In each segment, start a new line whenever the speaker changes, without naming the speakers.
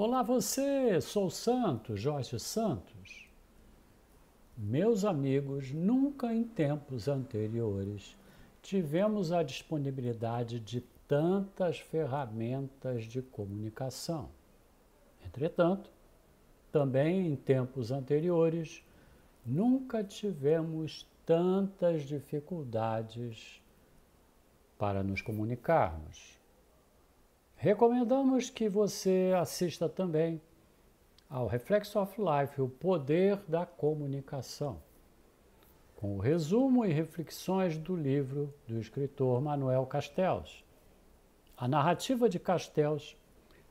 Olá você, sou Santos, Joyce Santos. Meus amigos, nunca em tempos anteriores tivemos a disponibilidade de tantas ferramentas de comunicação. Entretanto, também em tempos anteriores, nunca tivemos tantas dificuldades para nos comunicarmos. Recomendamos que você assista também ao Reflexo of Life, o poder da comunicação, com o resumo e reflexões do livro do escritor Manuel Castells. A narrativa de Castells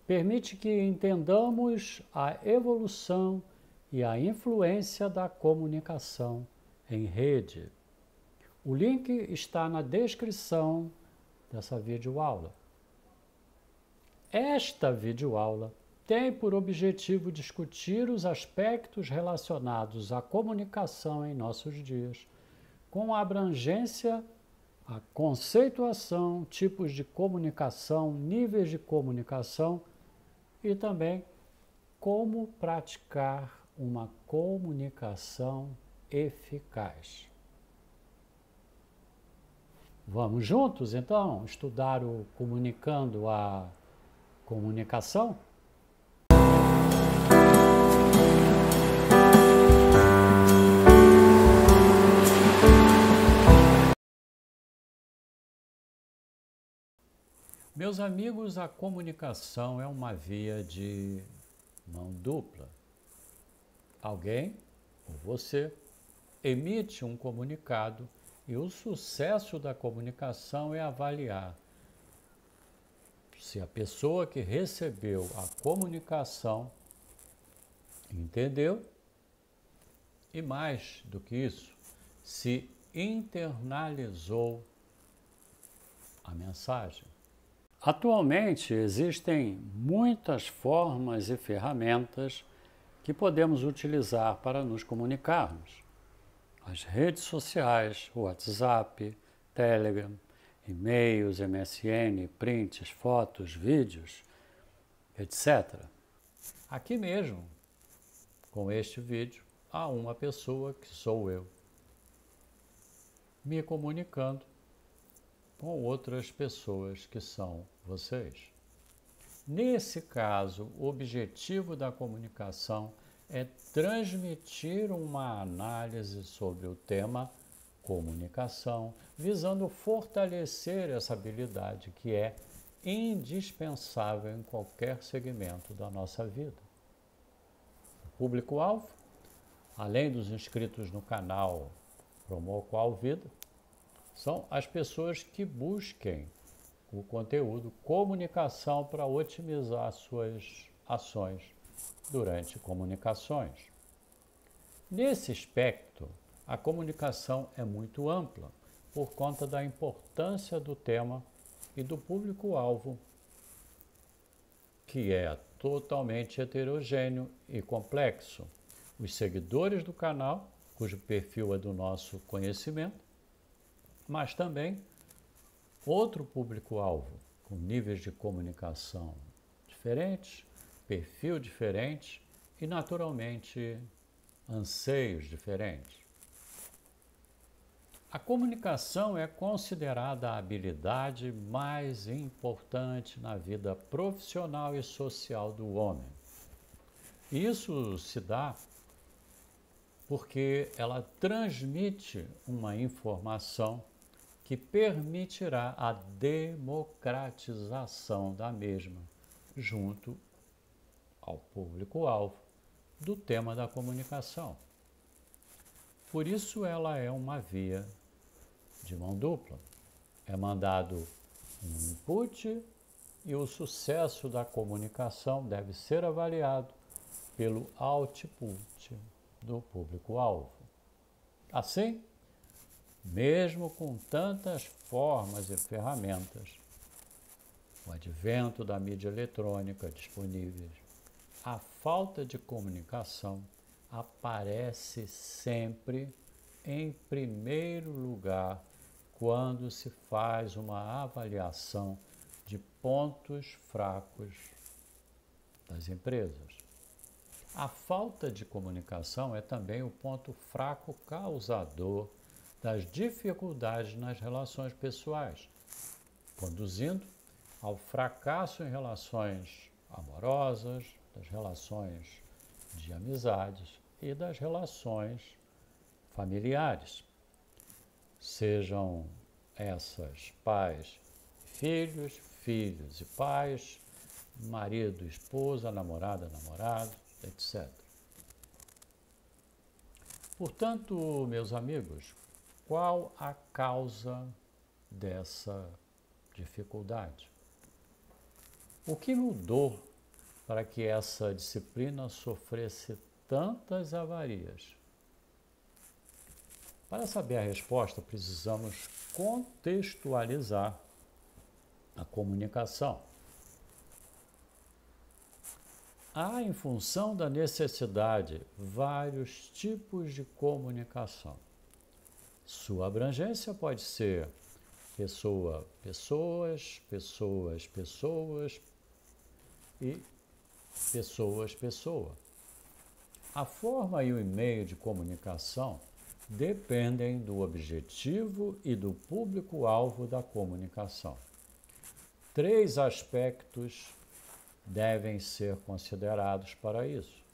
permite que entendamos a evolução e a influência da comunicação em rede. O link está na descrição dessa videoaula. Esta videoaula tem por objetivo discutir os aspectos relacionados à comunicação em nossos dias, com a abrangência, a conceituação, tipos de comunicação, níveis de comunicação e também como praticar uma comunicação eficaz. Vamos juntos, então, estudar o Comunicando a Comunicação? Meus amigos, a comunicação é uma via de mão dupla. Alguém, ou você, emite um comunicado e o sucesso da comunicação é avaliar se a pessoa que recebeu a comunicação entendeu e, mais do que isso, se internalizou a mensagem. Atualmente existem muitas formas e ferramentas que podemos utilizar para nos comunicarmos. As redes sociais, WhatsApp, Telegram, e-mails, MSN, prints, fotos, vídeos, etc. Aqui mesmo, com este vídeo, há uma pessoa que sou eu, me comunicando com outras pessoas que são vocês. Nesse caso, o objetivo da comunicação é transmitir uma análise sobre o tema comunicação, visando fortalecer essa habilidade que é indispensável em qualquer segmento da nossa vida. O público-alvo, além dos inscritos no canal Promoa Qual Vida, são as pessoas que busquem o conteúdo comunicação para otimizar suas ações durante comunicações. Nesse aspecto, a comunicação é muito ampla por conta da importância do tema e do público-alvo, que é totalmente heterogêneo e complexo. Os seguidores do canal, cujo perfil é do nosso conhecimento, mas também outro público-alvo, com níveis de comunicação diferentes, perfil diferente e, naturalmente, anseios diferentes. A comunicação é considerada a habilidade mais importante na vida profissional e social do homem. Isso se dá porque ela transmite uma informação que permitirá a democratização da mesma, junto ao público-alvo do tema da comunicação. Por isso ela é uma via de mão dupla. É mandado um input e o sucesso da comunicação deve ser avaliado pelo output do público-alvo. Assim, mesmo com tantas formas e ferramentas, o advento da mídia eletrônica disponíveis, a falta de comunicação aparece sempre em primeiro lugar quando se faz uma avaliação de pontos fracos das empresas. A falta de comunicação é também o ponto fraco causador das dificuldades nas relações pessoais, conduzindo ao fracasso em relações amorosas, das relações de amizades e das relações familiares. Sejam essas pais e filhos, filhos e pais, marido e esposa, namorada, namorado, etc. Portanto, meus amigos, qual a causa dessa dificuldade? O que mudou para que essa disciplina sofresse tantas avarias? Para saber a resposta, precisamos contextualizar a comunicação. Há, em função da necessidade, vários tipos de comunicação. Sua abrangência pode ser pessoa, pessoas, pessoas, pessoas e pessoas, pessoa. A forma e o meio de comunicação dependem do objetivo e do público-alvo da comunicação. 3 aspectos devem ser considerados para isso: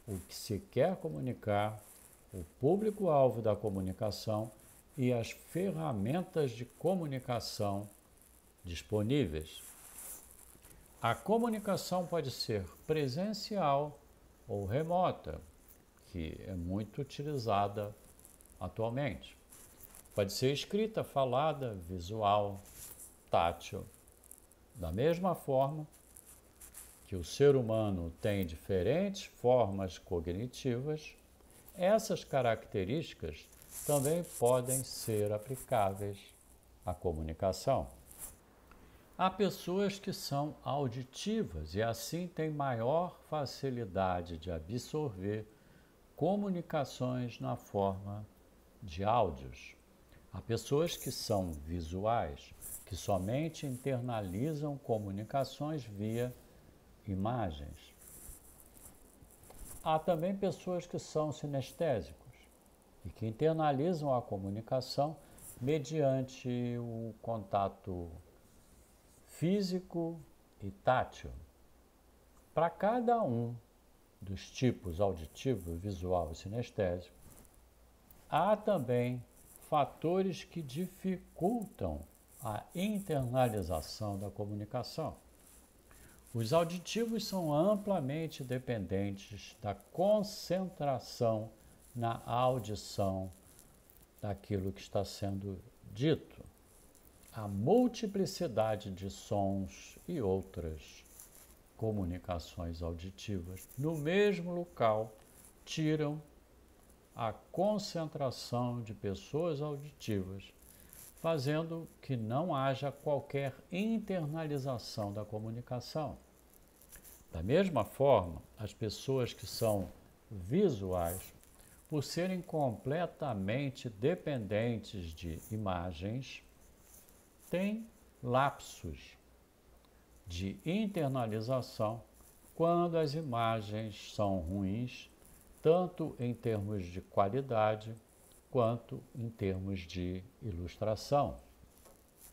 o que se quer comunicar, o público-alvo da comunicação e as ferramentas de comunicação disponíveis. A comunicação pode ser presencial ou remota, que é muito utilizada atualmente. Pode ser escrita, falada, visual, tátil. Da mesma forma que o ser humano tem diferentes formas cognitivas, essas características também podem ser aplicáveis à comunicação. Há pessoas que são auditivas e assim têm maior facilidade de absorver comunicações na forma de áudios. Há pessoas que são visuais, que somente internalizam comunicações via imagens. Há também pessoas que são sinestésicos e que internalizam a comunicação mediante o contato físico e tátil. Para cada um dos tipos auditivo, visual e sinestésico, há também fatores que dificultam a internalização da comunicação. Os auditivos são amplamente dependentes da concentração na audição daquilo que está sendo dito. A multiplicidade de sons e outras comunicações auditivas no mesmo local tiram a concentração de pessoas auditivas, fazendo que não haja qualquer internalização da comunicação. Da mesma forma, as pessoas que são visuais, por serem completamente dependentes de imagens, têm lapsos de internalização quando as imagens são ruins, tanto em termos de qualidade quanto em termos de ilustração.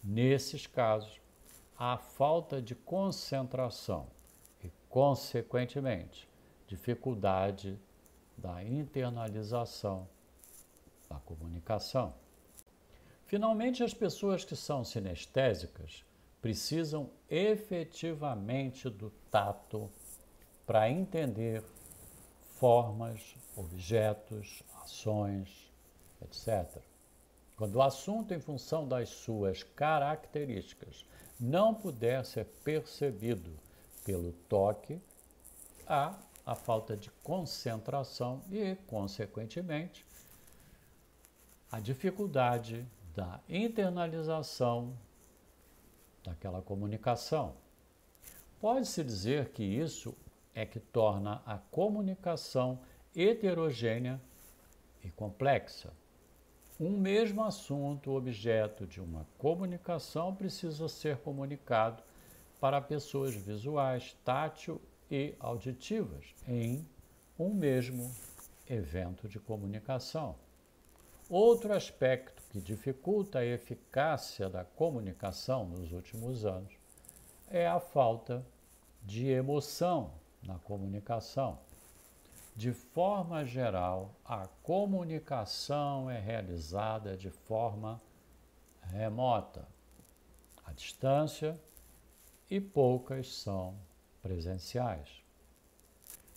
Nesses casos, há falta de concentração e, consequentemente, dificuldade da internalização da comunicação. Finalmente, as pessoas que são sinestésicas precisam efetivamente do tato para entender formas, objetos, ações, etc. Quando o assunto, em função das suas características, não puder ser percebido pelo toque, há a falta de concentração e, consequentemente, a dificuldade da internalização daquela comunicação. Pode-se dizer que isso é que torna a comunicação heterogênea e complexa. Um mesmo assunto, objeto de uma comunicação, precisa ser comunicado para pessoas visuais, tátil e auditivas em um mesmo evento de comunicação. Outro aspecto que dificulta a eficácia da comunicação nos últimos anos é a falta de emoção na comunicação. De forma geral, a comunicação é realizada de forma remota, à distância, e poucas são presenciais.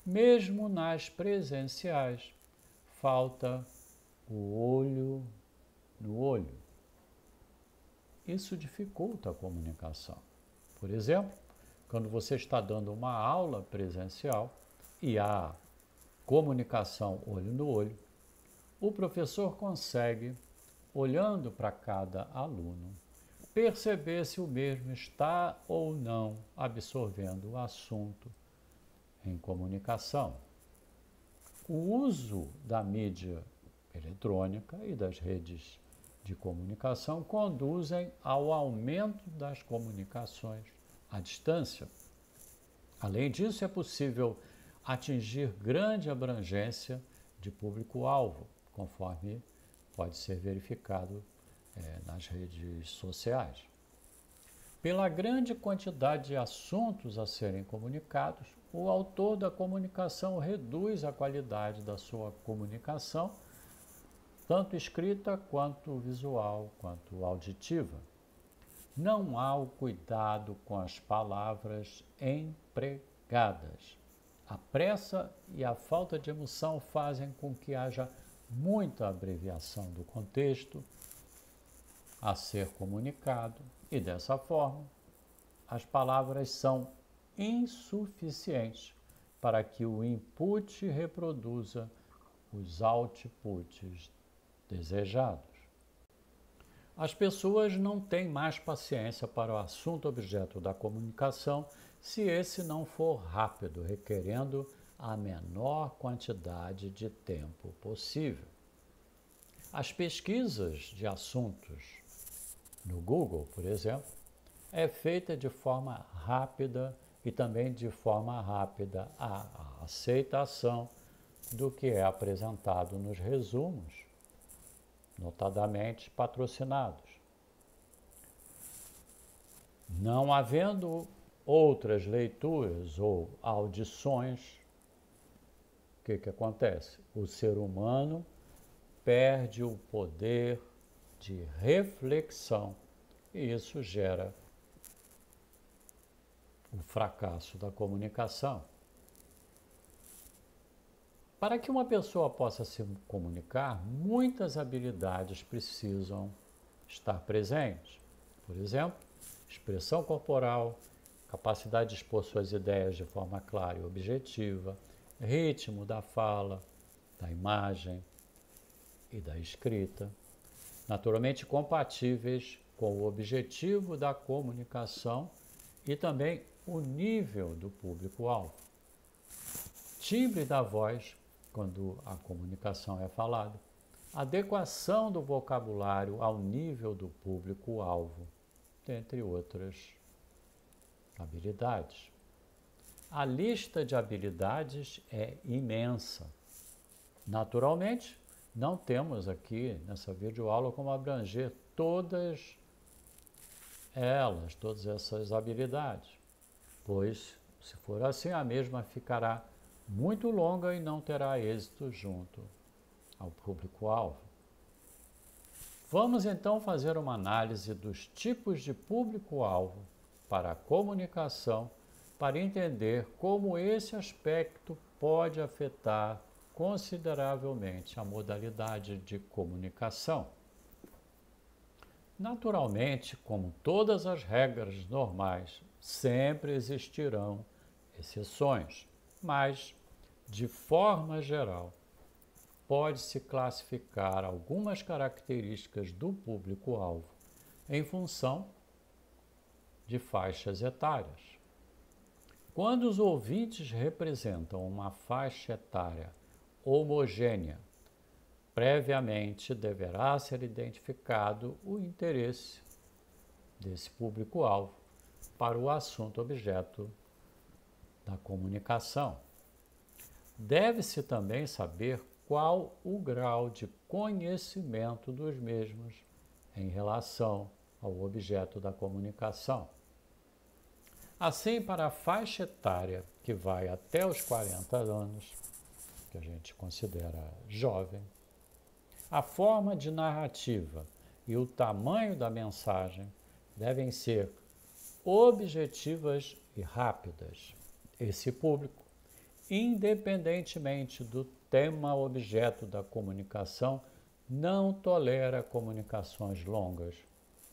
Mesmo nas presenciais, falta o olho no olho. Isso dificulta a comunicação. Por exemplo, quando você está dando uma aula presencial e há comunicação olho no olho, o professor consegue, olhando para cada aluno, perceber se o mesmo está ou não absorvendo o assunto em comunicação. O uso da mídia eletrônica e das redes de comunicação conduzem ao aumento das comunicações à distância. Além disso, é possível atingir grande abrangência de público-alvo, conforme pode ser verificado nas redes sociais. Pela grande quantidade de assuntos a serem comunicados, o autor da comunicação reduz a qualidade da sua comunicação, tanto escrita quanto visual, quanto auditiva. Não há o cuidado com as palavras empregadas. A pressa e a falta de emoção fazem com que haja muita abreviação do contexto a ser comunicado e, dessa forma, as palavras são insuficientes para que o input reproduza os outputs desejados. As pessoas não têm mais paciência para o assunto objeto da comunicação se esse não for rápido, requerendo a menor quantidade de tempo possível. As pesquisas de assuntos no Google, por exemplo, é feita de forma rápida e também de forma rápida a aceitação do que é apresentado nos resumos, notadamente patrocinados. Não havendo outras leituras ou audições, o que acontece? O ser humano perde o poder de reflexão e isso gera o fracasso da comunicação. Para que uma pessoa possa se comunicar, muitas habilidades precisam estar presentes. Por exemplo, expressão corporal, capacidade de expor suas ideias de forma clara e objetiva, ritmo da fala, da imagem e da escrita, naturalmente compatíveis com o objetivo da comunicação e também o nível do público-alvo. Timbre da voz, quando a comunicação é falada, adequação do vocabulário ao nível do público-alvo, dentre outras habilidades. A lista de habilidades é imensa. Naturalmente, não temos aqui nessa videoaula como abranger todas essas habilidades, pois, se for assim, a mesma ficará muito longa e não terá êxito junto ao público-alvo. Vamos então fazer uma análise dos tipos de público-alvo para a comunicação, para entender como esse aspecto pode afetar consideravelmente a modalidade de comunicação. Naturalmente, como todas as regras normais, sempre existirão exceções, mas, de forma geral, pode-se classificar algumas características do público-alvo em função de faixas etárias. Quando os ouvintes representam uma faixa etária homogênea, previamente deverá ser identificado o interesse desse público-alvo para o assunto objeto da comunicação. Deve-se também saber qual o grau de conhecimento dos mesmos em relação ao objeto da comunicação. Assim, para a faixa etária que vai até os 40 anos, que a gente considera jovem, a forma de narrativa e o tamanho da mensagem devem ser objetivas e rápidas. Esse público, independentemente do tema objeto da comunicação, não tolera comunicações longas,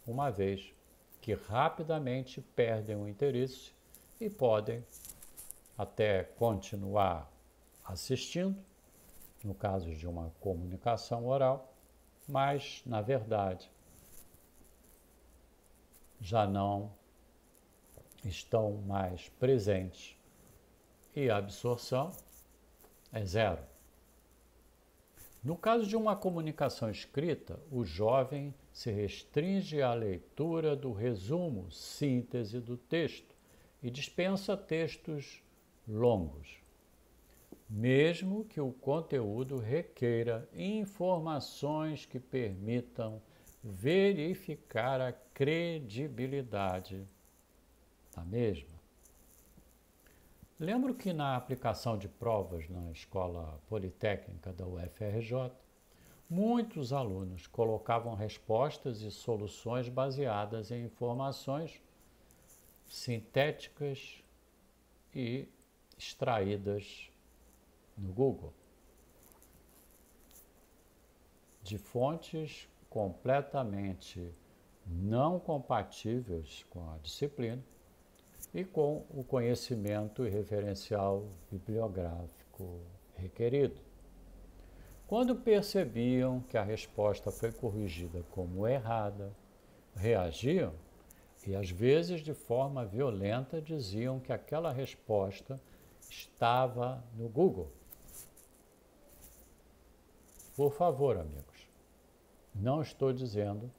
uma vez que rapidamente perdem o interesse e podem até continuar assistindo, no caso de uma comunicação oral, mas, na verdade, já não estão mais presentes e a absorção é zero. No caso de uma comunicação escrita, o jovem se restringe à leitura do resumo, síntese do texto e dispensa textos longos, mesmo que o conteúdo requeira informações que permitam verificar a credibilidade da mesma. Lembro que na aplicação de provas na Escola Politécnica da UFRJ, muitos alunos colocavam respostas e soluções baseadas em informações sintéticas e extraídas no Google, de fontes completamente não compatíveis com a disciplina e com o conhecimento e referencial bibliográfico requerido. Quando percebiam que a resposta foi corrigida como errada, reagiam e, às vezes, de forma violenta, diziam que aquela resposta estava no Google. Por favor, amigos, não estou dizendo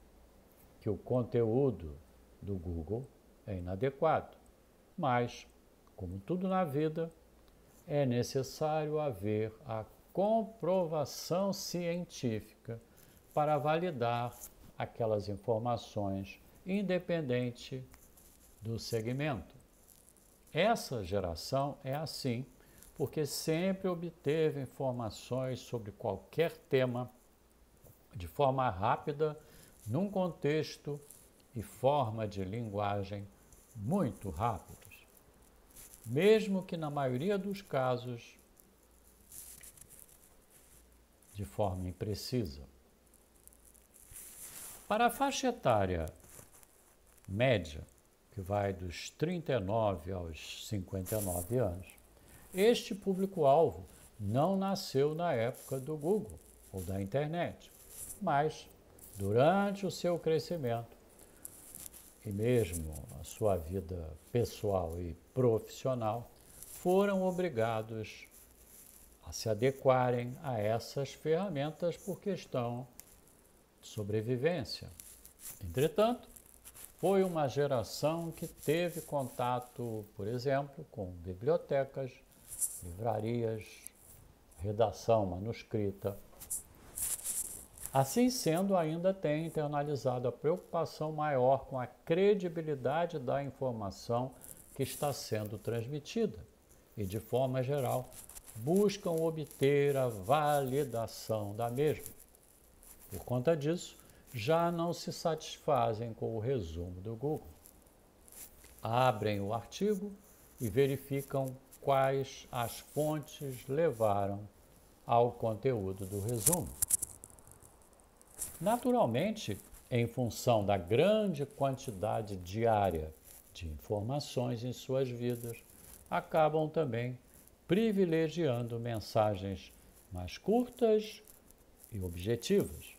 que o conteúdo do Google é inadequado, mas, como tudo na vida, é necessário haver a comprovação científica para validar aquelas informações, independente do segmento. Essa geração é assim, porque sempre obteve informações sobre qualquer tema de forma rápida, num contexto e forma de linguagem muito rápidos, mesmo que na maioria dos casos de forma imprecisa. Para a faixa etária média, que vai dos 39 aos 59 anos, este público-alvo não nasceu na época do Google ou da internet, mas durante o seu crescimento e mesmo a sua vida pessoal e profissional, foram obrigados a se adequarem a essas ferramentas por questão de sobrevivência. Entretanto, foi uma geração que teve contato, por exemplo, com bibliotecas, livrarias, redação manuscrita. Assim sendo, ainda tem internalizado a preocupação maior com a credibilidade da informação que está sendo transmitida e, de forma geral, buscam obter a validação da mesma. Por conta disso, já não se satisfazem com o resumo do Google. Abrem o artigo e verificam quais as fontes levaram ao conteúdo do resumo. Naturalmente, em função da grande quantidade diária de informações em suas vidas, acabam também privilegiando mensagens mais curtas e objetivas.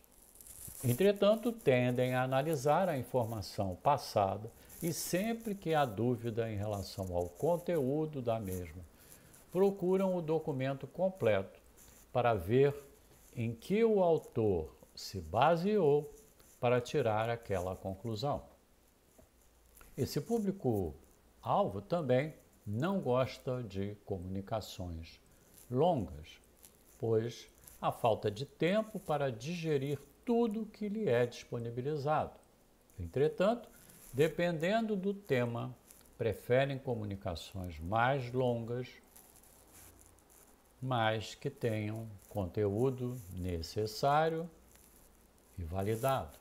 Entretanto, tendem a analisar a informação passada e, sempre que há dúvida em relação ao conteúdo da mesma, procuram o documento completo para ver em que o autor se baseou para tirar aquela conclusão. Esse público-alvo também não gosta de comunicações longas, pois há falta de tempo para digerir tudo que lhe é disponibilizado. Entretanto, dependendo do tema, preferem comunicações mais longas, mas que tenham conteúdo necessário e validado.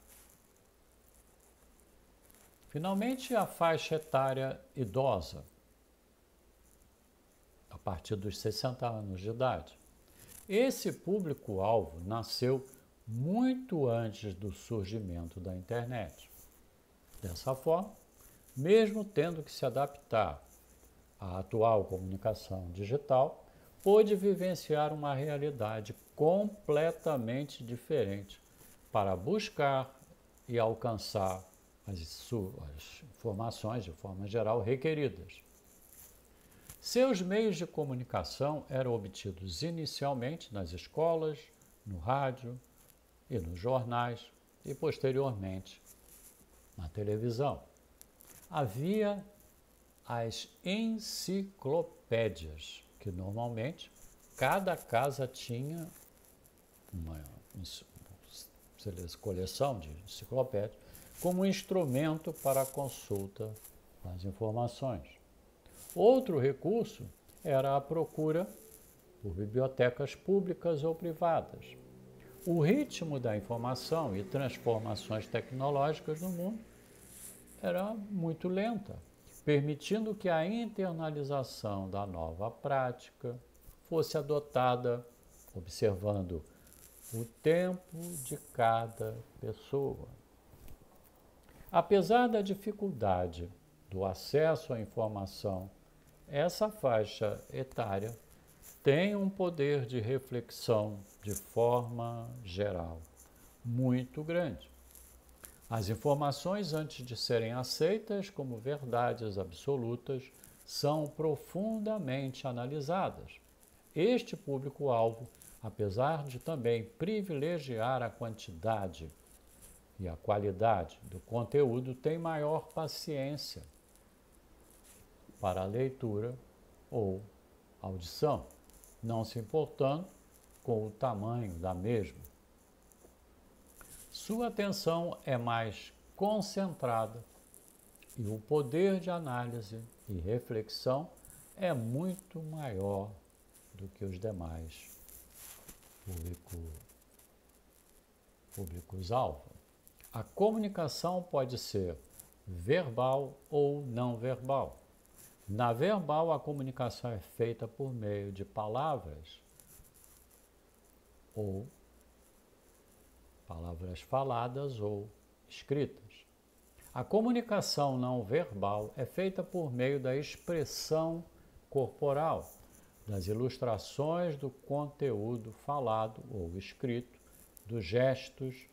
Finalmente, a faixa etária idosa, a partir dos 60 anos de idade. Esse público-alvo nasceu muito antes do surgimento da internet. Dessa forma, mesmo tendo que se adaptar à atual comunicação digital, pôde vivenciar uma realidade completamente diferente para buscar e alcançar as informações, de forma geral, requeridas. Seus meios de comunicação eram obtidos inicialmente nas escolas, no rádio e nos jornais e, posteriormente, na televisão. Havia as enciclopédias, que normalmente cada casa tinha uma coleção de enciclopédias como instrumento para a consulta das informações. Outro recurso era a procura por bibliotecas públicas ou privadas. O ritmo da informação e transformações tecnológicas no mundo era muito lenta, permitindo que a internalização da nova prática fosse adotada observando o tempo de cada pessoa. Apesar da dificuldade do acesso à informação, essa faixa etária tem um poder de reflexão de forma geral muito grande. As informações, antes de serem aceitas como verdades absolutas, são profundamente analisadas. Este público-alvo, apesar de também privilegiar a quantidade e a qualidade do conteúdo, tem maior paciência para a leitura ou audição, não se importando com o tamanho da mesma. Sua atenção é mais concentrada e o poder de análise e reflexão é muito maior do que os demais públicos-alvo. A comunicação pode ser verbal ou não verbal. Na verbal, a comunicação é feita por meio de palavras ou palavras faladas ou escritas. A comunicação não verbal é feita por meio da expressão corporal, das ilustrações do conteúdo falado ou escrito, dos gestos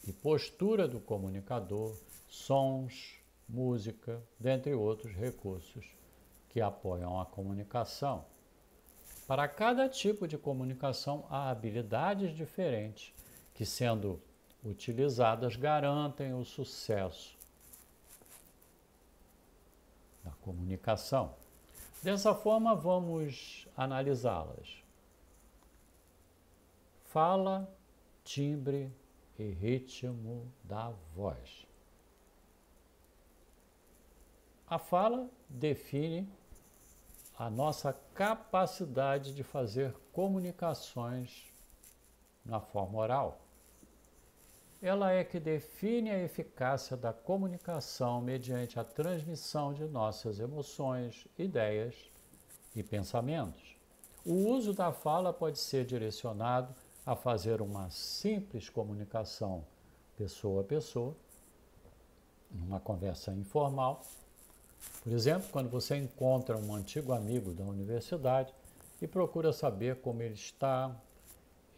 e postura do comunicador, sons, música, dentre outros recursos que apoiam a comunicação. Para cada tipo de comunicação, há habilidades diferentes que, sendo utilizadas, garantem o sucesso da comunicação. Dessa forma, vamos analisá-las. Fala, timbre e ritmo da voz. A fala define a nossa capacidade de fazer comunicações na forma oral. Ela é que define a eficácia da comunicação mediante a transmissão de nossas emoções, ideias e pensamentos. O uso da fala pode ser direcionado a fazer uma simples comunicação pessoa a pessoa, numa conversa informal. Por exemplo, quando você encontra um antigo amigo da universidade e procura saber como ele está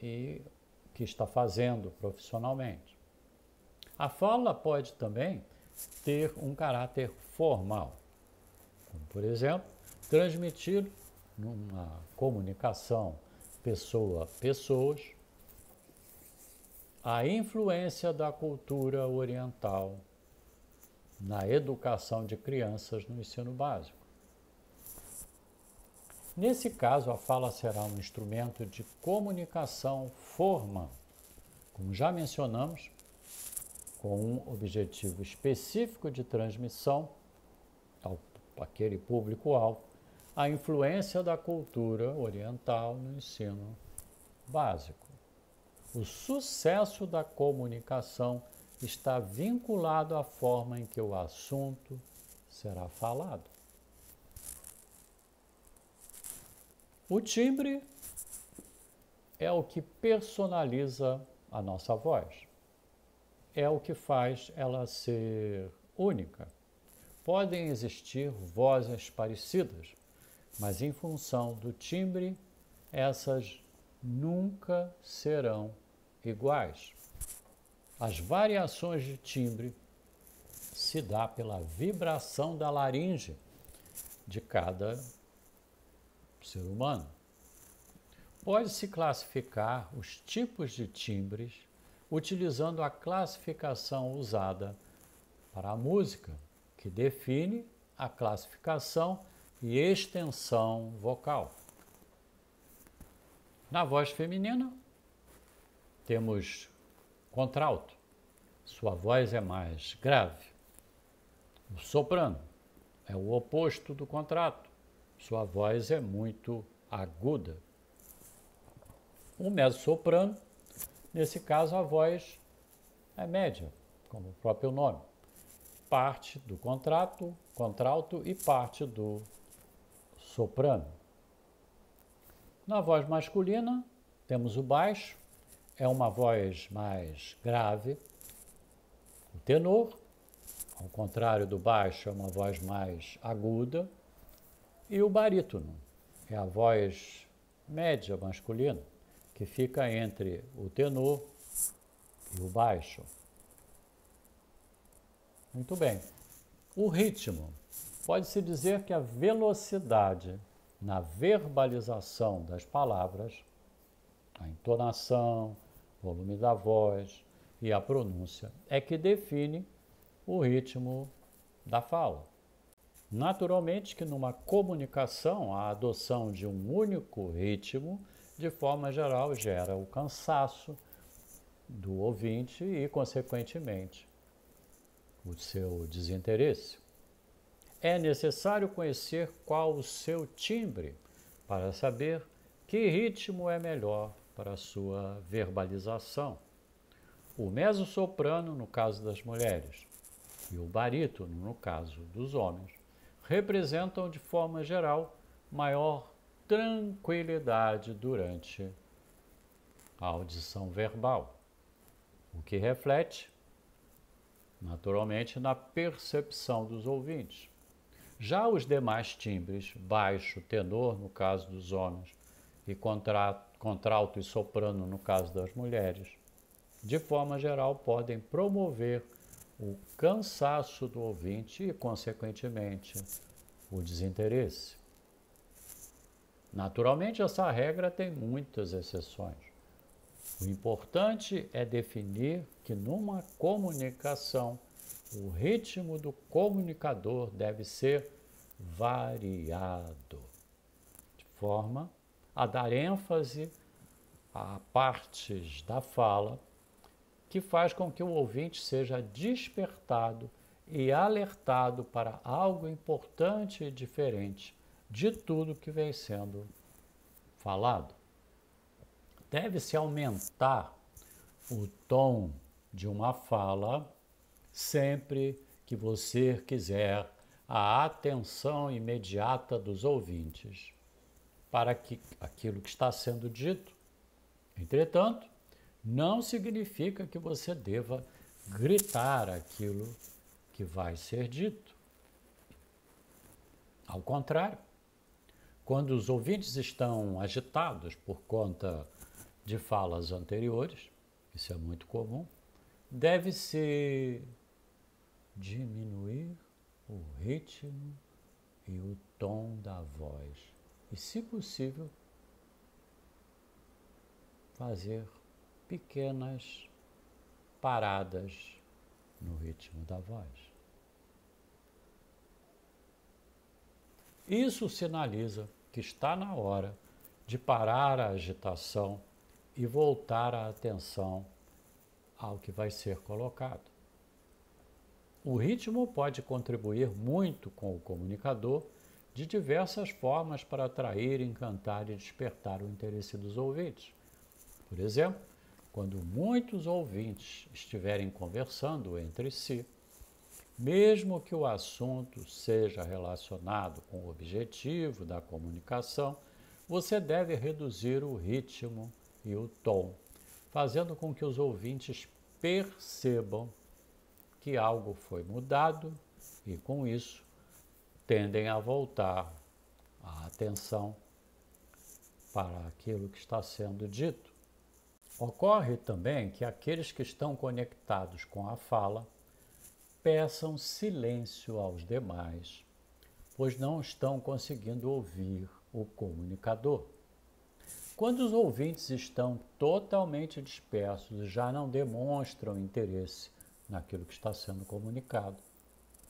e o que está fazendo profissionalmente. A fala pode também ter um caráter formal, como, por exemplo, transmitir numa comunicação pessoa a pessoas a influência da cultura oriental na educação de crianças no ensino básico. Nesse caso, a fala será um instrumento de comunicação formal, como já mencionamos, com um objetivo específico de transmissão àquele público-alvo, a influência da cultura oriental no ensino básico. O sucesso da comunicação está vinculado à forma em que o assunto será falado. O timbre é o que personaliza a nossa voz. É o que faz ela ser única. Podem existir vozes parecidas, mas em função do timbre, essas nunca serão iguais. As variações de timbre se dá pela vibração da laringe de cada ser humano. Pode-se classificar os tipos de timbres utilizando a classificação usada para a música, que define a classificação e extensão vocal. Na voz feminina, temos contralto, sua voz é mais grave. O soprano é o oposto do contralto, sua voz é muito aguda. O mezzo-soprano, nesse caso, a voz é média, como o próprio nome. Parte do contralto e parte do soprano. Na voz masculina, temos o baixo, é uma voz mais grave. O tenor, ao contrário do baixo, é uma voz mais aguda. E o barítono, é a voz média masculina, que fica entre o tenor e o baixo. Muito bem. O ritmo. Pode-se dizer que a velocidade na verbalização das palavras, a entonação, volume da voz e a pronúncia, é que define o ritmo da fala. Naturalmente que numa comunicação, a adoção de um único ritmo, de forma geral, gera o cansaço do ouvinte e, consequentemente, o seu desinteresse. É necessário conhecer qual o seu timbre para saber que ritmo é melhor para a sua verbalização. O mezzo-soprano, no caso das mulheres, e o barítono, no caso dos homens, representam, de forma geral, maior tranquilidade durante a audição verbal, o que reflete, naturalmente, na percepção dos ouvintes. Já os demais timbres, baixo, tenor, no caso dos homens, e contralto e soprano, no caso das mulheres, de forma geral, podem promover o cansaço do ouvinte e, consequentemente, o desinteresse. Naturalmente, essa regra tem muitas exceções. O importante é definir que, numa comunicação, o ritmo do comunicador deve ser variado, de forma a dar ênfase a partes da fala que faz com que o ouvinte seja despertado e alertado para algo importante e diferente de tudo que vem sendo falado. Deve-se aumentar o tom de uma fala sempre que você quiser a atenção imediata dos ouvintes para aquilo que está sendo dito. Entretanto, não significa que você deva gritar aquilo que vai ser dito. Ao contrário, quando os ouvintes estão agitados por conta de falas anteriores, isso é muito comum, deve-se diminuir o ritmo e o tom da voz e, se possível, fazer pequenas paradas no ritmo da voz. Isso sinaliza que está na hora de parar a agitação e voltar a atenção ao que vai ser colocado. O ritmo pode contribuir muito com o comunicador de diversas formas para atrair, encantar e despertar o interesse dos ouvintes. Por exemplo, quando muitos ouvintes estiverem conversando entre si, mesmo que o assunto seja relacionado com o objetivo da comunicação, você deve reduzir o ritmo e o tom, fazendo com que os ouvintes percebam que algo foi mudado e, com isso, tendem a voltar a atenção para aquilo que está sendo dito. Ocorre também que aqueles que estão conectados com a fala peçam silêncio aos demais, pois não estão conseguindo ouvir o comunicador. Quando os ouvintes estão totalmente dispersos e já não demonstram interesse naquilo que está sendo comunicado,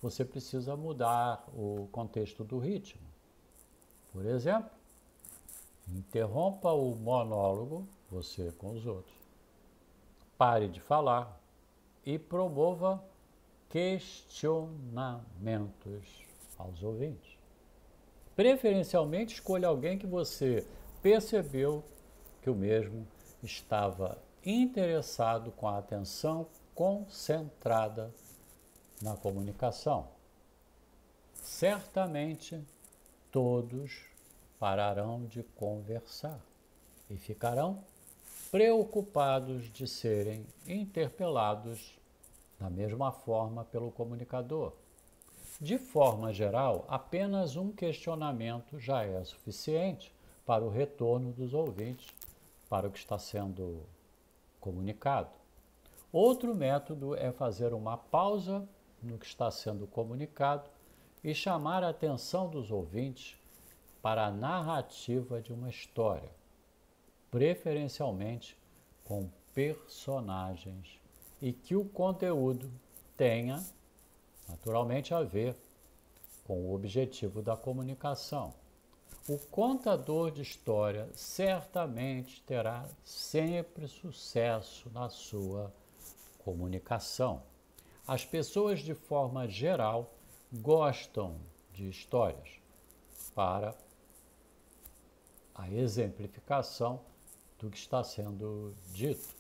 você precisa mudar o contexto do ritmo. Por exemplo, interrompa o monólogo, você com os outros. Pare de falar e promova questionamentos aos ouvintes. Preferencialmente, escolha alguém que você percebeu que o mesmo estava interessado, com a atenção concentrada na comunicação. Certamente, todos pararão de conversar e ficarão preocupados de serem interpelados da mesma forma pelo comunicador. De forma geral, apenas um questionamento já é suficiente para o retorno dos ouvintes para o que está sendo comunicado. Outro método é fazer uma pausa no que está sendo comunicado e chamar a atenção dos ouvintes para a narrativa de uma história, preferencialmente com personagens, e que o conteúdo tenha, naturalmente, a ver com o objetivo da comunicação. O contador de história certamente terá sempre sucesso na sua comunicação. As pessoas, de forma geral, gostam de histórias para a exemplificação do que está sendo dito.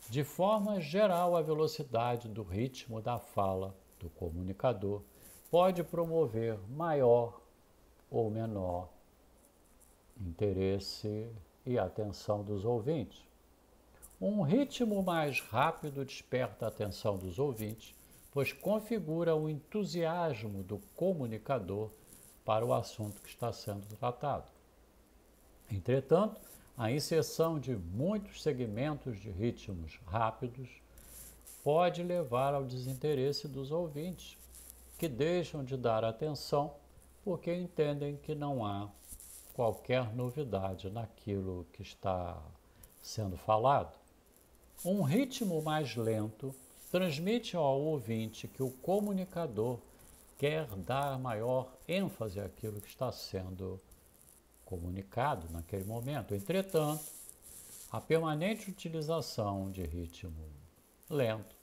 De forma geral, a velocidade do ritmo da fala do comunicador pode promover maior ou menor interesse e atenção dos ouvintes. Um ritmo mais rápido desperta a atenção dos ouvintes, pois configura o entusiasmo do comunicador para o assunto que está sendo tratado. Entretanto, a inserção de muitos segmentos de ritmos rápidos pode levar ao desinteresse dos ouvintes, que deixam de dar atenção porque entendem que não há qualquer novidade naquilo que está sendo falado. Um ritmo mais lento transmite ao ouvinte que o comunicador quer dar maior ênfase àquilo que está sendo comunicado naquele momento. Entretanto, a permanente utilização de ritmo lento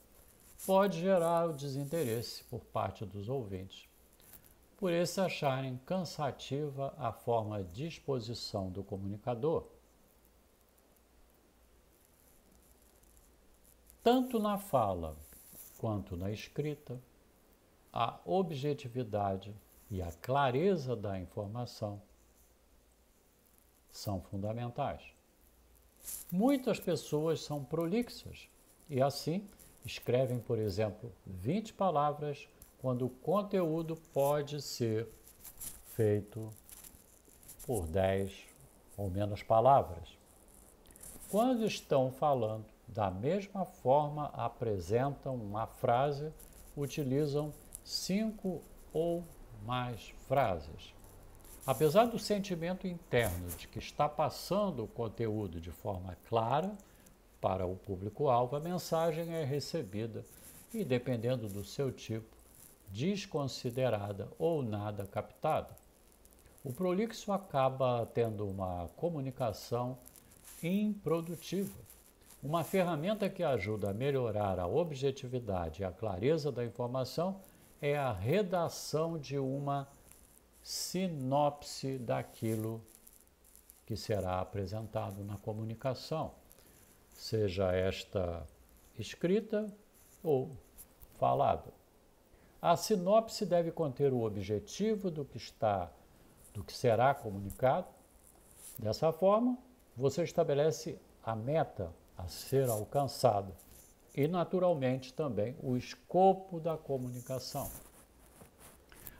pode gerar o desinteresse por parte dos ouvintes, por eles acharem cansativa a forma de exposição do comunicador. Tanto na fala quanto na escrita, a objetividade e a clareza da informação são fundamentais. Muitas pessoas são prolixas e, assim, escrevem, por exemplo, 20 palavras quando o conteúdo pode ser feito por 10 ou menos palavras. Quando estão falando, da mesma forma apresentam uma frase, utilizam 5 ou mais frases. Apesar do sentimento interno de que está passando o conteúdo de forma clara para o público-alvo, a mensagem é recebida e, dependendo do seu tipo, desconsiderada ou nada captada. O prolixo acaba tendo uma comunicação improdutiva. Uma ferramenta que ajuda a melhorar a objetividade e a clareza da informação é a redação de uma sinopse daquilo que será apresentado na comunicação, seja esta escrita ou falada. A sinopse deve conter o objetivo do que será comunicado. Dessa forma, você estabelece a meta a ser alcançada e, naturalmente, também o escopo da comunicação.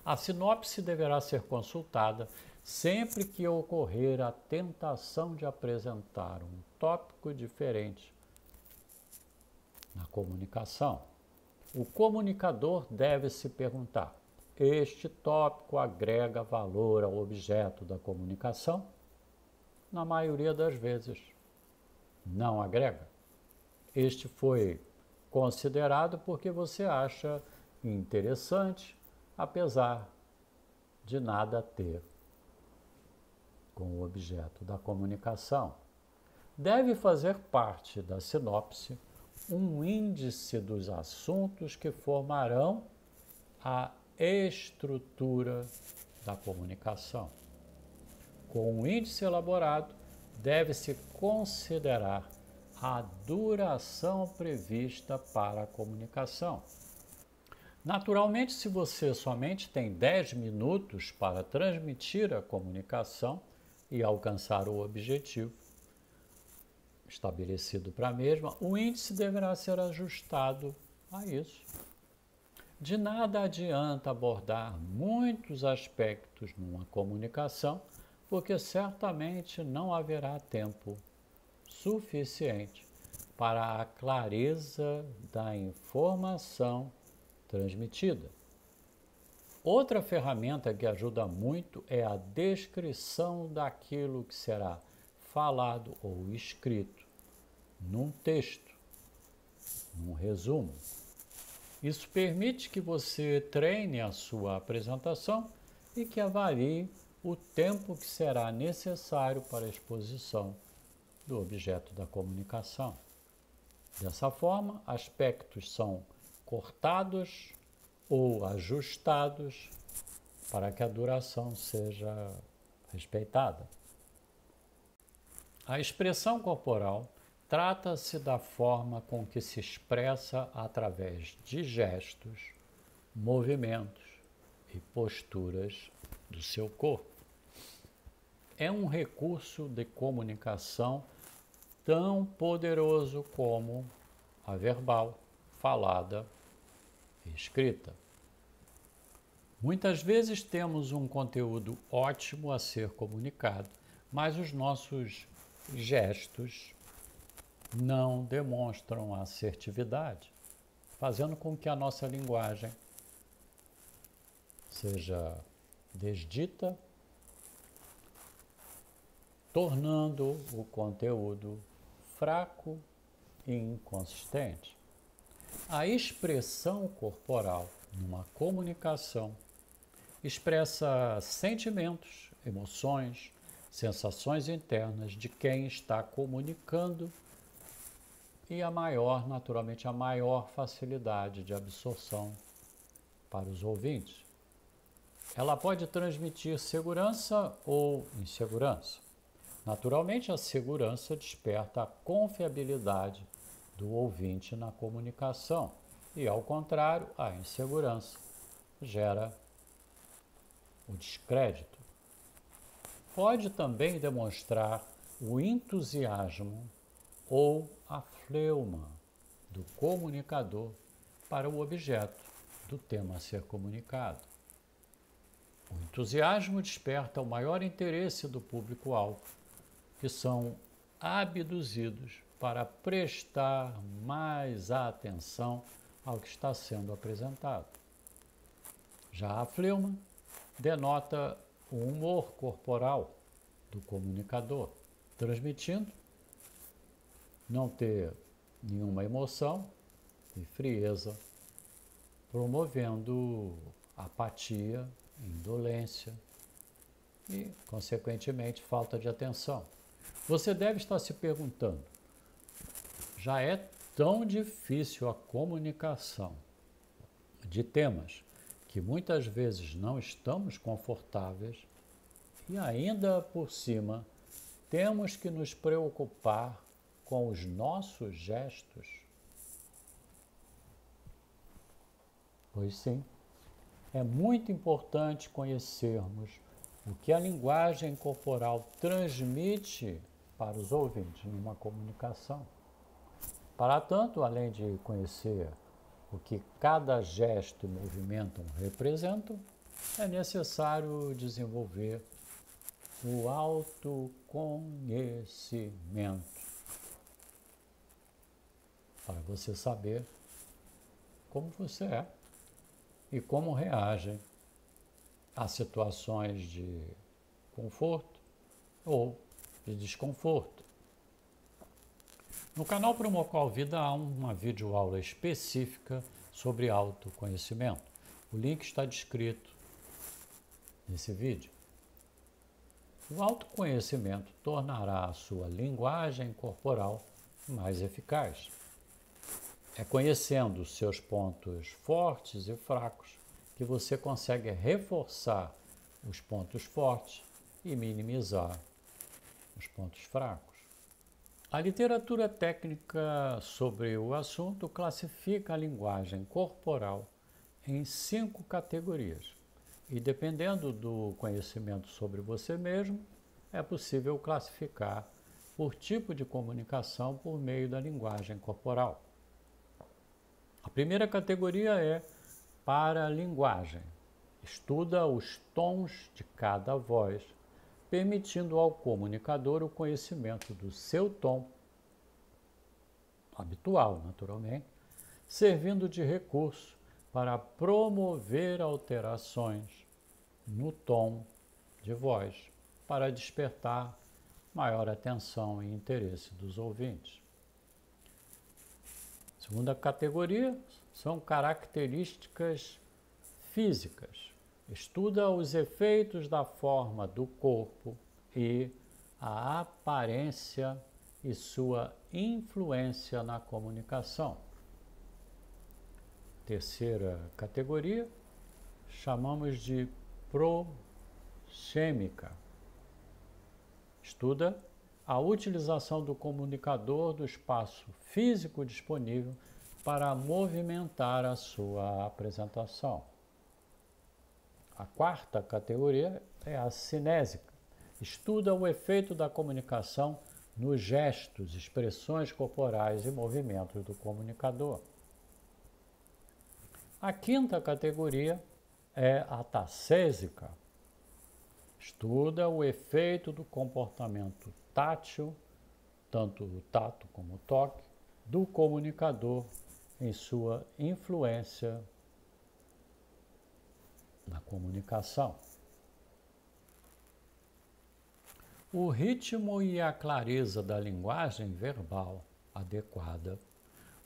A sinopse deverá ser consultada sempre que ocorrer a tentação de apresentar um tópico diferente na comunicação. O comunicador deve se perguntar: este tópico agrega valor ao objeto da comunicação? Na maioria das vezes, não agrega. Este foi considerado porque você acha interessante, apesar de nada ter com o objeto da comunicação. Deve fazer parte da sinopse um índice dos assuntos que formarão a estrutura da comunicação. Com um índice elaborado, deve-se considerar a duração prevista para a comunicação. Naturalmente, se você somente tem 10 minutos para transmitir a comunicação e alcançar o objetivo estabelecido para a mesma, o índice deverá ser ajustado a isso. De nada adianta abordar muitos aspectos numa comunicação, porque certamente não haverá tempo suficiente para a clareza da informação transmitida. Outra ferramenta que ajuda muito é a descrição daquilo que será falado ou escrito num texto, num resumo. Isso permite que você treine a sua apresentação e que avalie o tempo que será necessário para a exposição do objeto da comunicação. Dessa forma, aspectos são cortados ou ajustados para que a duração seja respeitada. A expressão corporal trata-se da forma com que se expressa através de gestos, movimentos e posturas do seu corpo. É um recurso de comunicação tão poderoso como a verbal, falada e escrita. Muitas vezes temos um conteúdo ótimo a ser comunicado, mas os nossos gestos não demonstram assertividade, fazendo com que a nossa linguagem seja desdita, tornando o conteúdo fraco e inconsistente. A expressão corporal numa comunicação expressa sentimentos, emoções, sensações internas de quem está comunicando e naturalmente, a maior facilidade de absorção para os ouvintes. Ela pode transmitir segurança ou insegurança. Naturalmente, a segurança desperta a confiabilidade do ouvinte na comunicação e, ao contrário, a insegurança gera o descrédito. Pode também demonstrar o entusiasmo ou a fleuma do comunicador para o objeto do tema a ser comunicado. O entusiasmo desperta o maior interesse do público-alvo, que são abduzidos para prestar mais atenção ao que está sendo apresentado. Já a fleuma denota o humor corporal do comunicador, transmitindo não ter nenhuma emoção e frieza, promovendo apatia, indolência e, consequentemente, falta de atenção. Você deve estar se perguntando: já é tão difícil a comunicação de temas que muitas vezes não estamos confortáveis e ainda por cima temos que nos preocupar com os nossos gestos? Pois sim, é muito importante conhecermos o que a linguagem corporal transmite para os ouvintes numa comunicação. Para tanto, além de conhecer o que cada gesto e movimento representam, é necessário desenvolver o autoconhecimento para você saber como você é e como reage a situações de conforto ou de desconforto. No canal Promocal Vida há uma videoaula específica sobre autoconhecimento. O link está descrito nesse vídeo. O autoconhecimento tornará a sua linguagem corporal mais eficaz. É conhecendo os seus pontos fortes e fracos que você consegue reforçar os pontos fortes e minimizar os pontos fracos. A literatura técnica sobre o assunto classifica a linguagem corporal em 5 categorias. E dependendo do conhecimento sobre você mesmo, é possível classificar por tipo de comunicação por meio da linguagem corporal. A primeira categoria é paralinguagem. Estuda os tons de cada voz, permitindo ao comunicador o conhecimento do seu tom habitual, naturalmente, servindo de recurso para promover alterações no tom de voz, para despertar maior atenção e interesse dos ouvintes. Segunda categoria são características físicas. Estuda os efeitos da forma do corpo e a aparência e sua influência na comunicação. Terceira categoria chamamos de proxêmica. Estuda a utilização do comunicador do espaço físico disponível para movimentar a sua apresentação. A quarta categoria é a cinésica. Estuda o efeito da comunicação nos gestos, expressões corporais e movimentos do comunicador. A quinta categoria é a tacésica. Estuda o efeito do comportamento tátil, tanto o tato como o toque, do comunicador em sua influência na comunicação. O ritmo e a clareza da linguagem verbal adequada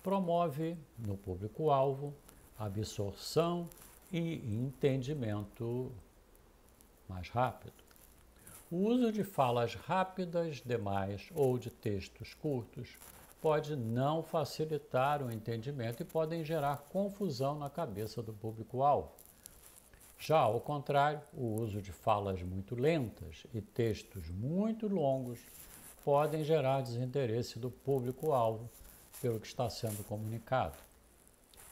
promove no público-alvo absorção e entendimento mais rápido. O uso de falas rápidas demais ou de textos curtos pode não facilitar o entendimento e podem gerar confusão na cabeça do público-alvo. Já ao contrário, o uso de falas muito lentas e textos muito longos podem gerar desinteresse do público-alvo pelo que está sendo comunicado.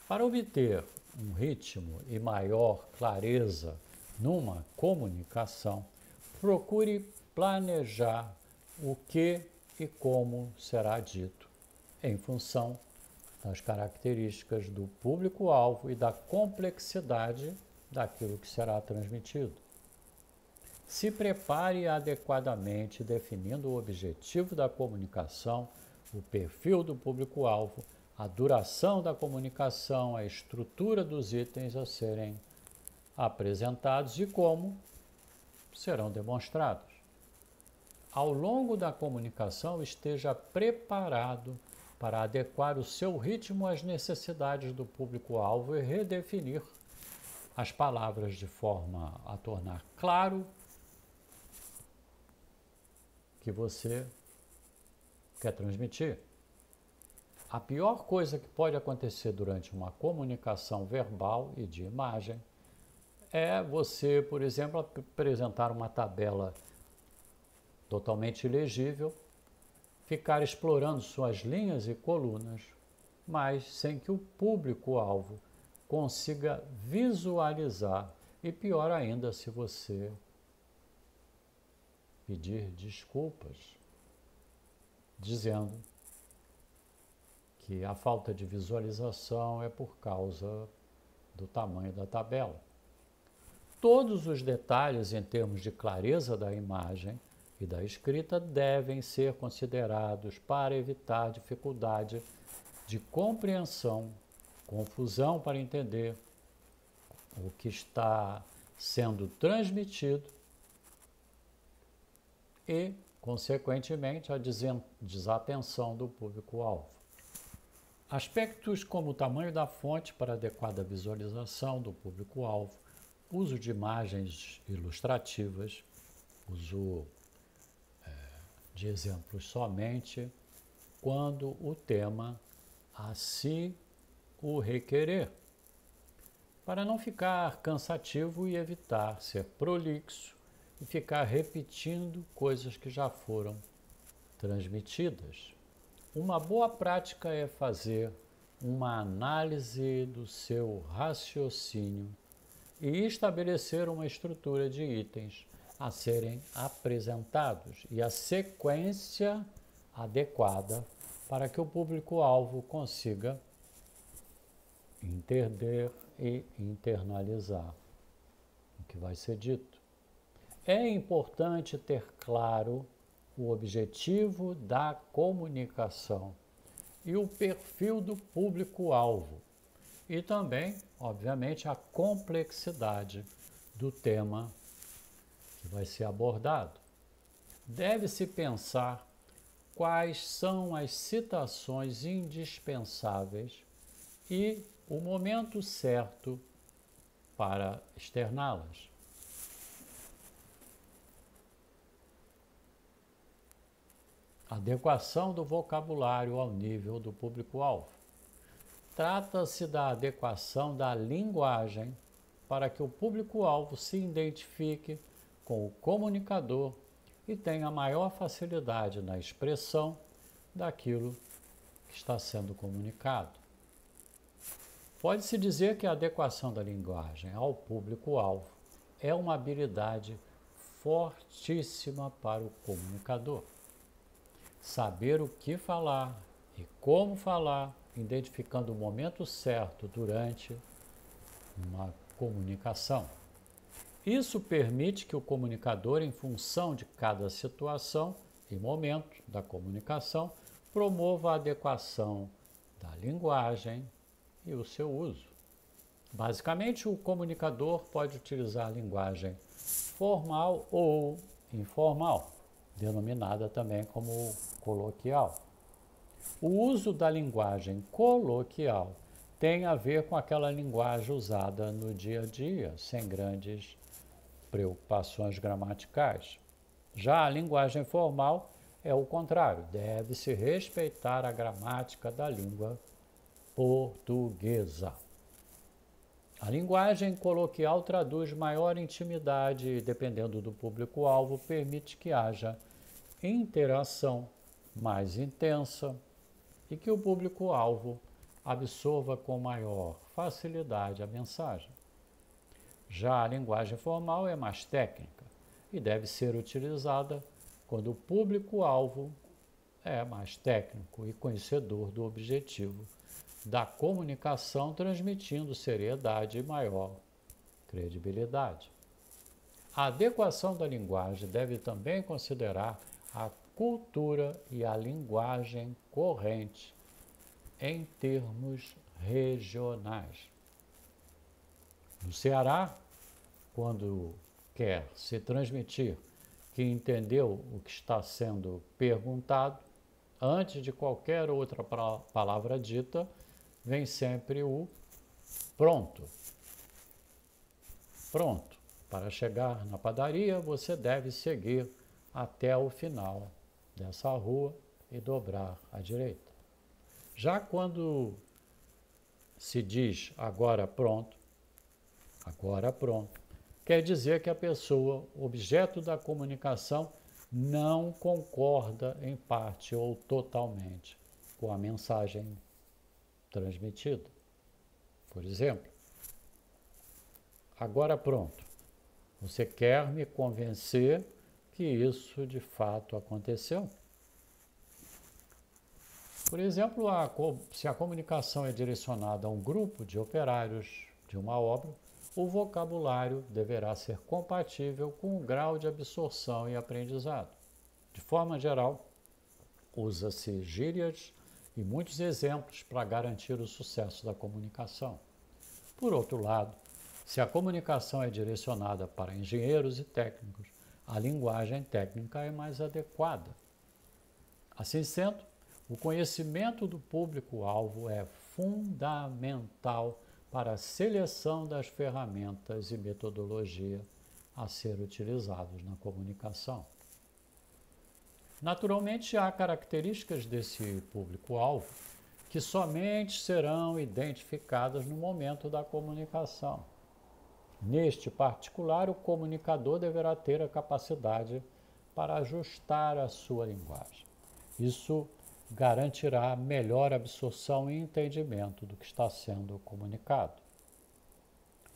Para obter um ritmo e maior clareza numa comunicação, procure planejar o que e como será dito, em função das características do público-alvo e da complexidade daquilo que será transmitido. Se prepare adequadamente, definindo o objetivo da comunicação, o perfil do público-alvo, a duração da comunicação, a estrutura dos itens a serem apresentados e como serão demonstrados. Ao longo da comunicação, esteja preparado para adequar o seu ritmo às necessidades do público-alvo e redefinir as palavras de forma a tornar claro que você quer transmitir. A pior coisa que pode acontecer durante uma comunicação verbal e de imagem é você, por exemplo, apresentar uma tabela totalmente ilegível, ficar explorando suas linhas e colunas, mas sem que o público-alvo consiga visualizar, e pior ainda, se você pedir desculpas, dizendo que a falta de visualização é por causa do tamanho da tabela. Todos os detalhes em termos de clareza da imagem e da escrita devem ser considerados para evitar dificuldade de compreensão, confusão para entender o que está sendo transmitido e, consequentemente, a desatenção do público-alvo. Aspectos como o tamanho da fonte para adequada visualização do público-alvo, uso de imagens ilustrativas, uso de exemplos somente quando o tema assim o requerer, para não ficar cansativo e evitar ser prolixo e ficar repetindo coisas que já foram transmitidas. Uma boa prática é fazer uma análise do seu raciocínio e estabelecer uma estrutura de itens a serem apresentados e a sequência adequada para que o público-alvo consiga entender e internalizar o que vai ser dito. É importante ter claro o objetivo da comunicação e o perfil do público-alvo e também, obviamente, a complexidade do tema que vai ser abordado. Deve-se pensar quais são as citações indispensáveis e o momento certo para externá-las. Adequação do vocabulário ao nível do público-alvo. Trata-se da adequação da linguagem para que o público-alvo se identifique com o comunicador e tenha maior facilidade na expressão daquilo que está sendo comunicado. Pode-se dizer que a adequação da linguagem ao público-alvo é uma habilidade fortíssima para o comunicador. Saber o que falar e como falar, identificando o momento certo durante uma comunicação. Isso permite que o comunicador, em função de cada situação e momento da comunicação, promova a adequação da linguagem e o seu uso. Basicamente, o comunicador pode utilizar a linguagem formal ou informal, denominada também como coloquial. O uso da linguagem coloquial tem a ver com aquela linguagem usada no dia a dia, sem grandes preocupações gramaticais. Já a linguagem formal é o contrário, deve-se respeitar a gramática da língua portuguesa. A linguagem coloquial traduz maior intimidade e, dependendo do público-alvo, permite que haja interação mais intensa e que o público-alvo absorva com maior facilidade a mensagem. Já a linguagem formal é mais técnica e deve ser utilizada quando o público-alvo é mais técnico e conhecedor do objetivo da comunicação, transmitindo seriedade e maior credibilidade. A adequação da linguagem deve também considerar a cultura e a linguagem corrente em termos regionais. No Ceará, quando quer se transmitir que entendeu o que está sendo perguntado, antes de qualquer outra palavra dita, vem sempre o pronto. Pronto. Para chegar na padaria, você deve seguir até o final dessa rua e dobrar à direita. Já quando se diz agora pronto, quer dizer que a pessoa, objeto da comunicação, não concorda em parte ou totalmente com a mensagem transmitida. Por exemplo, agora pronto. Você quer me convencer que isso de fato aconteceu? Por exemplo, se a comunicação é direcionada a um grupo de operários de uma obra, o vocabulário deverá ser compatível com o grau de absorção e aprendizado. De forma geral, usa-se gírias e muitos exemplos para garantir o sucesso da comunicação. Por outro lado, se a comunicação é direcionada para engenheiros e técnicos, a linguagem técnica é mais adequada. Assim sendo, o conhecimento do público-alvo é fundamental para a seleção das ferramentas e metodologia a ser utilizados na comunicação. Naturalmente, há características desse público-alvo que somente serão identificadas no momento da comunicação. Neste particular, o comunicador deverá ter a capacidade para ajustar a sua linguagem. Isso garantirá melhor absorção e entendimento do que está sendo comunicado.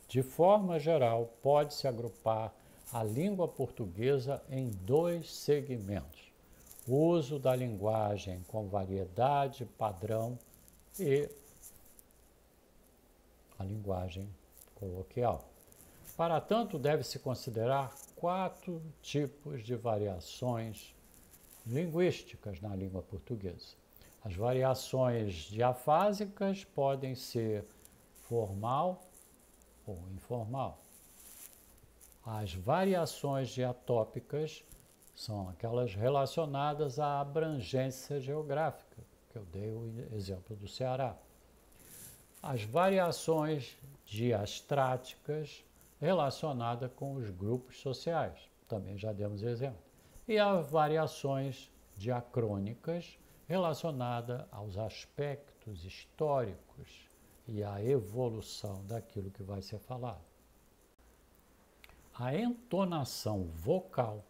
De forma geral, pode-se agrupar a língua portuguesa em dois segmentos: o uso da linguagem com variedade, padrão e a linguagem coloquial. Para tanto, deve-se considerar 4 tipos de variações linguísticas na língua portuguesa. As variações diafásicas podem ser formal ou informal. As variações diatópicas são aquelas relacionadas à abrangência geográfica, que eu dei o exemplo do Ceará. As variações diastráticas relacionadas com os grupos sociais, também já demos exemplo. E as variações diacrônicas relacionadas aos aspectos históricos e à evolução daquilo que vai ser falado. A entonação vocal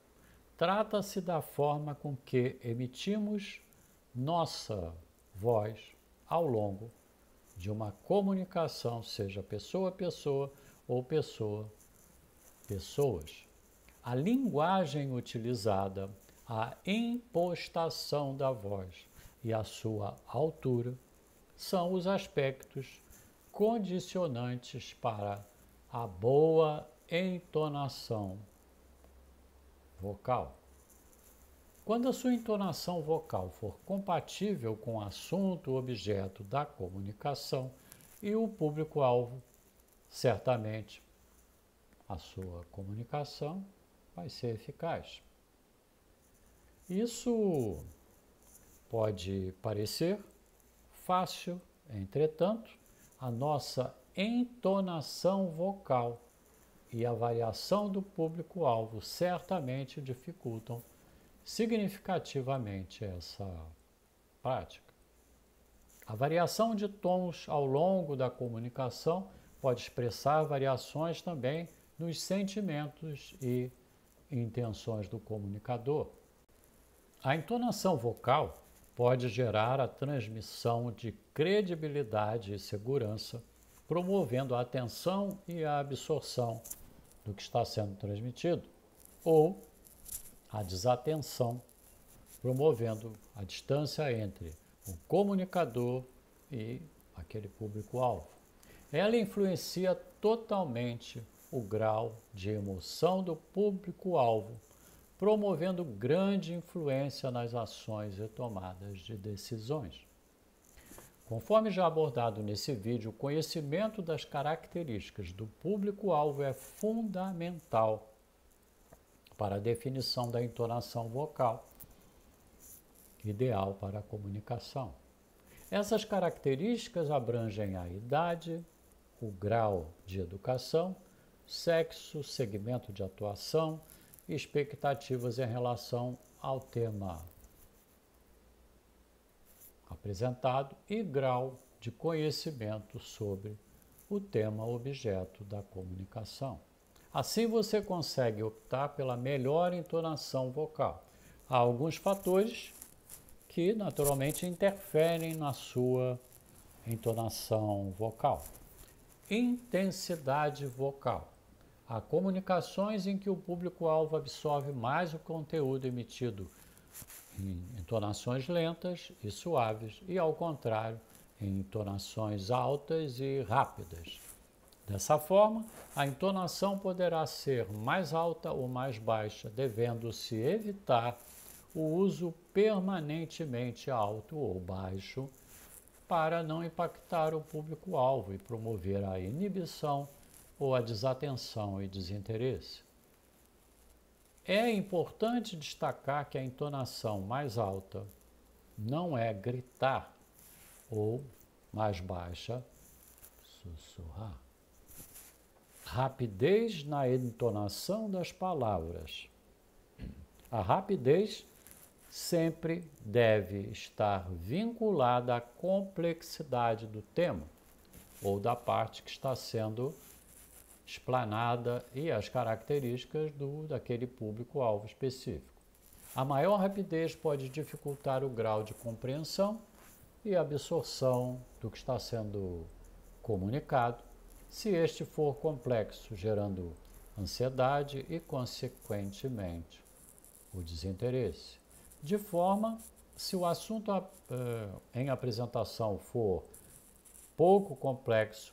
trata-se da forma com que emitimos nossa voz ao longo de uma comunicação, seja pessoa a pessoa ou pessoas. A linguagem utilizada, a impostação da voz e a sua altura são os aspectos condicionantes para a boa entonação vocal. Quando a sua entonação vocal for compatível com o assunto objeto da comunicação e o público-alvo, certamente a sua comunicação vai ser eficaz. Isso pode parecer fácil, entretanto, a nossa entonação vocal e a variação do público-alvo certamente dificultam significativamente essa prática. A variação de tons ao longo da comunicação pode expressar variações também nos sentimentos e intenções do comunicador. A entonação vocal pode gerar a transmissão de credibilidade e segurança, promovendo a atenção e a absorção do que está sendo transmitido, ou a desatenção, promovendo a distância entre o comunicador e aquele público-alvo. Ela influencia totalmente o grau de emoção do público-alvo, promovendo grande influência nas ações e tomadas de decisões. Conforme já abordado nesse vídeo, o conhecimento das características do público-alvo é fundamental para a definição da entonação vocal, ideal para a comunicação. Essas características abrangem a idade, o grau de educação, sexo, segmento de atuação expectativas em relação ao tema apresentado e grau de conhecimento sobre o tema objeto da comunicação. Assim você consegue optar pela melhor entonação vocal. Há alguns fatores que naturalmente interferem na sua entonação vocal. Intensidade vocal. Há comunicações em que o público-alvo absorve mais o conteúdo emitido em entonações lentas e suaves e, ao contrário, em entonações altas e rápidas. Dessa forma, a entonação poderá ser mais alta ou mais baixa, devendo-se evitar o uso permanentemente alto ou baixo para não impactar o público-alvo e promover a inibição ou a desatenção e desinteresse. É importante destacar que a entonação mais alta não é gritar ou mais baixa, sussurrar. Rapidez na entonação das palavras. A rapidez sempre deve estar vinculada à complexidade do tema ou da parte que está sendo explanada e às características daquele público-alvo específico. A maior rapidez pode dificultar o grau de compreensão e absorção do que está sendo comunicado, se este for complexo, gerando ansiedade e, consequentemente, o desinteresse. De forma, se o assunto em apresentação for pouco complexo,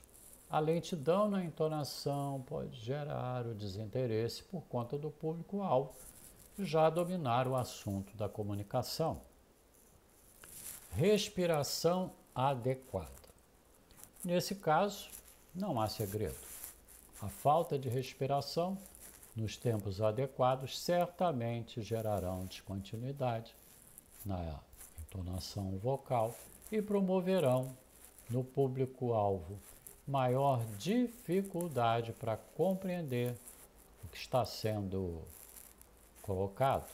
a lentidão na entonação pode gerar o desinteresse por conta do público-alvo já dominar o assunto da comunicação. Respiração adequada. Nesse caso, não há segredo. A falta de respiração nos tempos adequados certamente gerarão descontinuidade na entonação vocal e promoverão no público-alvo maior dificuldade para compreender o que está sendo colocado.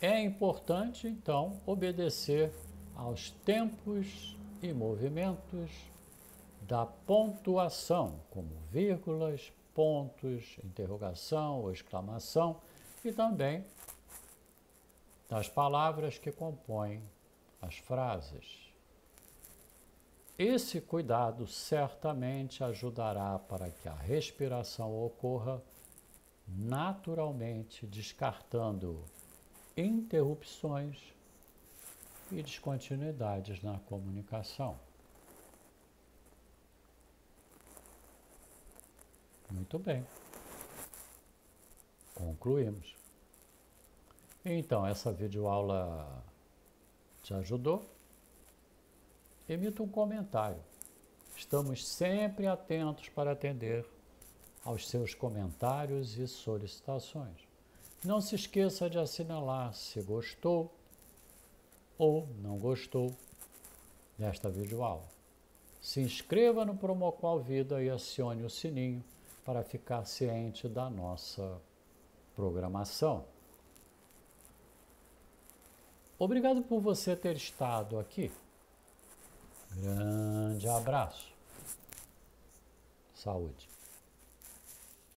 É importante, então, obedecer aos tempos e movimentos da pontuação, como vírgulas, pontos, interrogação ou exclamação, e também das palavras que compõem as frases. Esse cuidado certamente ajudará para que a respiração ocorra naturalmente, descartando interrupções e descontinuidades na comunicação. Muito bem. Concluímos. Então, essa videoaula te ajudou? Emita um comentário. Estamos sempre atentos para atender aos seus comentários e solicitações. Não se esqueça de assinalar se gostou ou não gostou desta videoaula. Se inscreva no Promoqual Vida e acione o sininho para ficar ciente da nossa programação. Obrigado por você ter estado aqui. Grande abraço. Saúde.